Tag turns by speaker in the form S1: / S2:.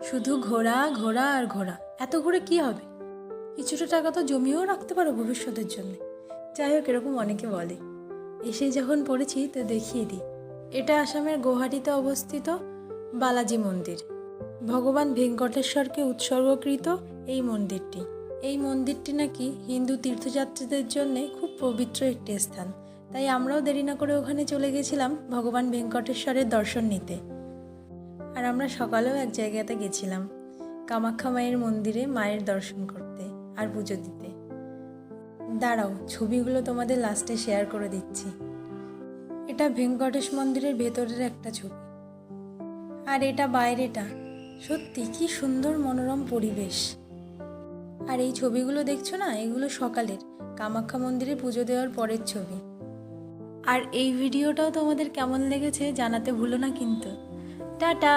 S1: শুধু ঘোরা ঘোরা আর ঘোরা। এত ঘুরে কি হবে? কিছুটা টাকা তো জমিয়েও রাখতে পারো ভবিষ্যতের জন্য। যাই হোক, এরকম অনেকে বলে। এসে যখন পড়েছি তো দেখিয়ে দিই। এটা আসামের গুয়াহাটিতে অবস্থিত বালাজি মন্দির। ভগবান ভেঙ্কটেশ্বরকে উৎসর্গকৃত এই মন্দিরটি। এই মন্দিরটি নাকি হিন্দু তীর্থযাত্রীদের জন্য খুব পবিত্র একটি স্থান। তাই আমরাও দেরি না করে ওখানে চলে গেছিলাম ভগবান ভেঙ্কটেশ্বরের দর্শন নিতে। আর আমরা সকালেও এক জায়গাতে গেছিলাম কামাখ্যা মায়ের মন্দিরে মায়ের দর্শন করতে আর পুজো দিতে। দাঁড়াও, ছবিগুলো তোমাদের লাস্টে শেয়ার করে দিচ্ছি। এটা ভেঙ্কটেশ মন্দিরের ভেতরের একটা ছবি, আর এটা বাইরেটা। সত্যি কি সুন্দর মনোরম পরিবেশ। আর এই ছবিগুলো দেখছো না, এগুলো সকালের কামাখ্যা মন্দিরে পুজো দেওয়ার পরের ছবি। আর এই ভিডিওটাও তোমাদের কেমন লেগেছে জানাতে ভুলো না কিন্তু। টাটা।